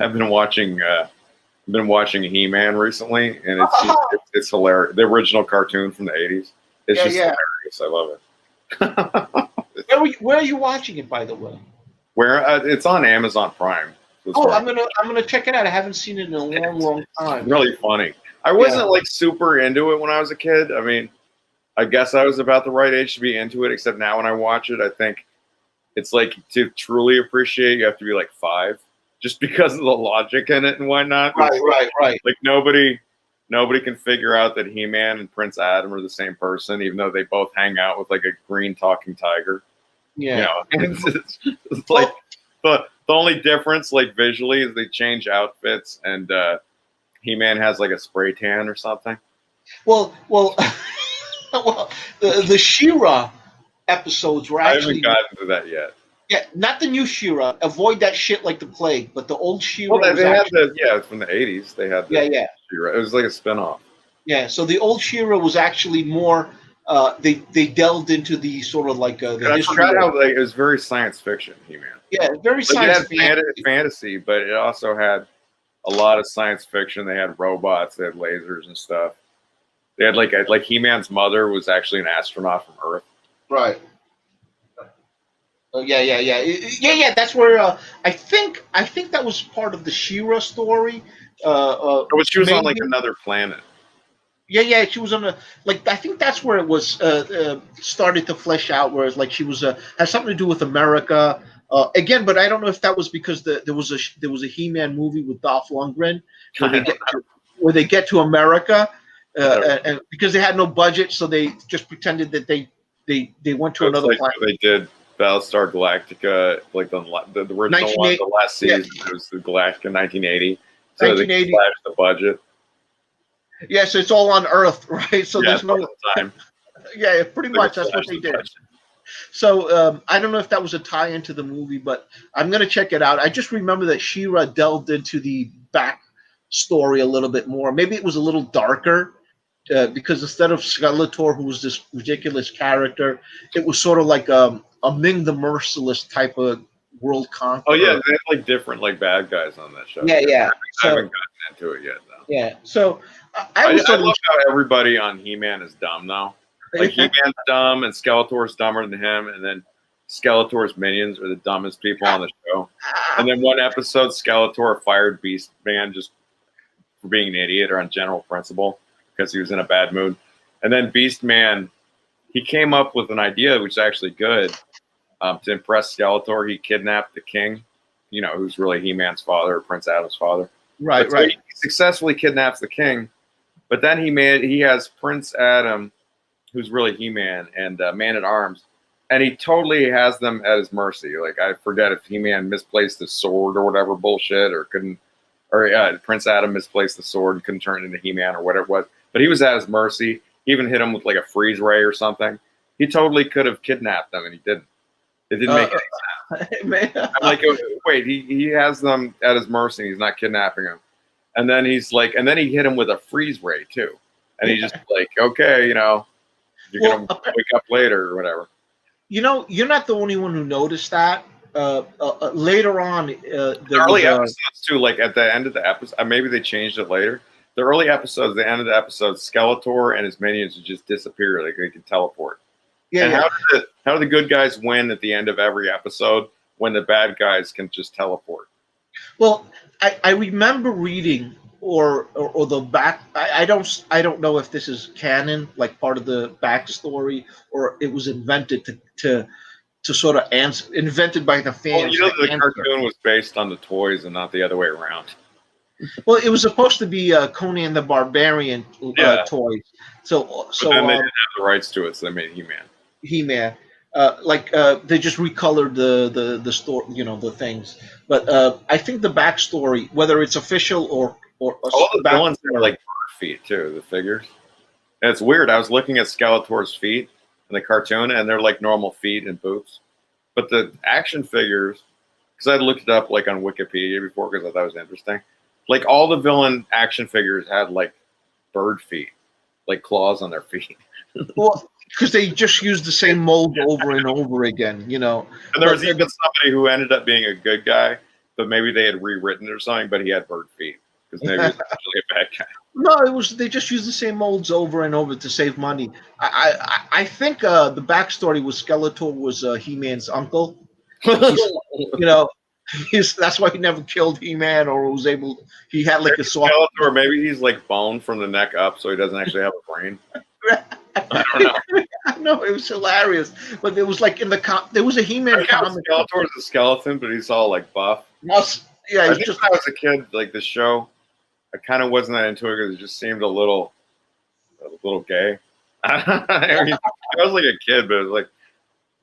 I've been watching He-Man recently, and it's hilarious. The original cartoon from the '80s. It's just hilarious. I love it. Where are you watching it, by the way? Where it's on Amazon Prime. I'm gonna check it out. I haven't seen it in a long time. It's really funny. I wasn't like super into it when I was a kid. I mean, I guess I was about the right age to be into it. Except now when I watch it, I think it's like to truly appreciate, you have to be like 5, just because of the logic in it and whatnot. Right. Like nobody can figure out that He-Man and Prince Adam are the same person, even though they both hang out with like a green talking tiger. Yeah, it's like the only difference, like visually, is they change outfits, and He-Man has like a spray tan or something. Well, the She-Ra episodes were actually. I haven't gotten to that yet. Yeah, not the new She-Ra. Avoid that shit like the plague. But the old She-Ra. Well, they had it's from the '80s. They had She-Ra. It was like a spinoff. Yeah, so the old She-Ra was actually more. They delved into the sort of like the I forgot how it was very science fiction. He-Man. Yeah, very science fiction. Fantasy, but it also had a lot of science fiction. They had robots. They had lasers and stuff. They had like He-Man's mother was actually an astronaut from Earth. Right. Yeah. That's where I think that was part of the She-Ra story. But she was on like another planet. Yeah, she was on I think that's where it was started to flesh out. Whereas like she was has something to do with America again, but I don't know if that was because there was a He-Man movie with Dolph Lundgren where they get to America and because they had no budget, so they just pretended that they went to another planet. They did Battlestar Galactica, like the original one, the last season. It was the Galactica 1980. So they slashed the budget. Yeah, so it's all on Earth, right? So there's no time. Yeah, pretty much that's what they did. So I don't know if that was a tie into the movie, but I'm gonna check it out. I just remember that She-Ra delved into the back story a little bit more. Maybe it was a little darker because instead of Skeletor, who was this ridiculous character, it was sort of like a Ming the Merciless type of world conqueror. Oh yeah, they have like different like bad guys on that show. Yeah. I haven't gotten into it yet though. Yeah, so I love how everybody on He-Man is dumb though. Like He-Man's dumb and Skeletor's dumber than him, and then Skeletor's minions are the dumbest people on the show. And then one episode, Skeletor fired Beast Man just for being an idiot or on general principle because he was in a bad mood. And then Beast Man, he came up with an idea which is actually good to impress Skeletor. He kidnapped the king, who's really He-Man's father or Prince Adam's father. Right. So he successfully kidnaps the king, but then he has Prince Adam, who's really He-Man, and Man-at-Arms, and he totally has them at his mercy. Like, I forget if He-Man misplaced his sword or whatever bullshit, or Prince Adam misplaced the sword and couldn't turn it into He-Man or whatever it was, but he was at his mercy. He even hit him with like a freeze ray or something. He totally could have kidnapped them, and he didn't. It didn't make any sense. I'm like, wait, he has them at his mercy. He's not kidnapping them. And then he hit him with a freeze ray too. And he's just like, okay, you're going to wake up later or whatever. You're not the only one who noticed that. Later on, the early episodes too, like at the end of the episode, maybe they changed it later. The early episodes, the end of the episode, Skeletor and his minions would just disappear. Like they can teleport. Yeah. And how do the good guys win at the end of every episode when the bad guys can just teleport? Well, I remember reading or the back. I don't know if this is canon, like part of the backstory, or it was invented to sort of invented by the fans. Well, the cartoon was based on the toys and not the other way around. Well, it was supposed to be Conan the Barbarian toys. So but then they didn't have the rights to it, so they made He-Man. They just recolored the story, the things. But I think the backstory, whether it's official or all the villains are like bird feet too, the figures. And it's weird. I was looking at Skeletor's feet in the cartoon, and they're like normal feet and boots. But the action figures, because I looked it up like on Wikipedia before because I thought it was interesting. Like all the villain action figures had like bird feet, like claws on their feet. Well, because they just used the same mold over and over again, And there was even somebody who ended up being a good guy, but maybe they had rewritten it or something. But he had bird feet because maybe he's actually a bad guy. No, it was they just used the same molds over and over to save money. I think the backstory was Skeletor was He-Man's uncle. You know, that's why he never killed He-Man or was able. He had like Maybe a soft. Skeletor, maybe he's like bone from the neck up, so he doesn't actually have a brain. I don't know. No, it was hilarious. But there was like in the there was a He-Man comic. Skeletor is a skeleton, but he's all like buff. Yeah, I it's think just when I was a kid, like the show, I kind of wasn't that into it because it just seemed a little gay. I mean, I was like a kid, but it was like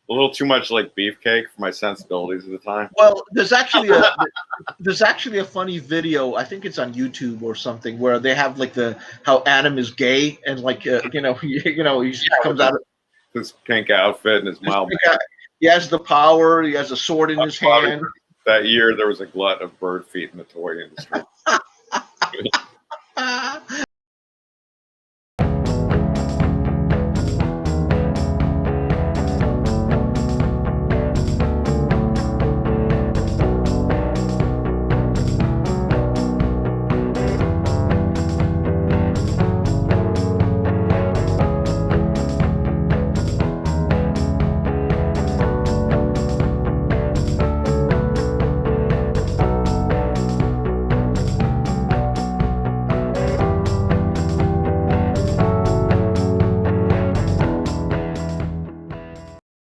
a little too much like beefcake for my sensibilities at the time. well. There's actually a funny video. I think it's on YouTube or something where they have like how Adam is gay and like he comes out of His pink outfit and his mild. he has the power. He has a sword in his hand. That year, there was a glut of bird feet in the toy industry.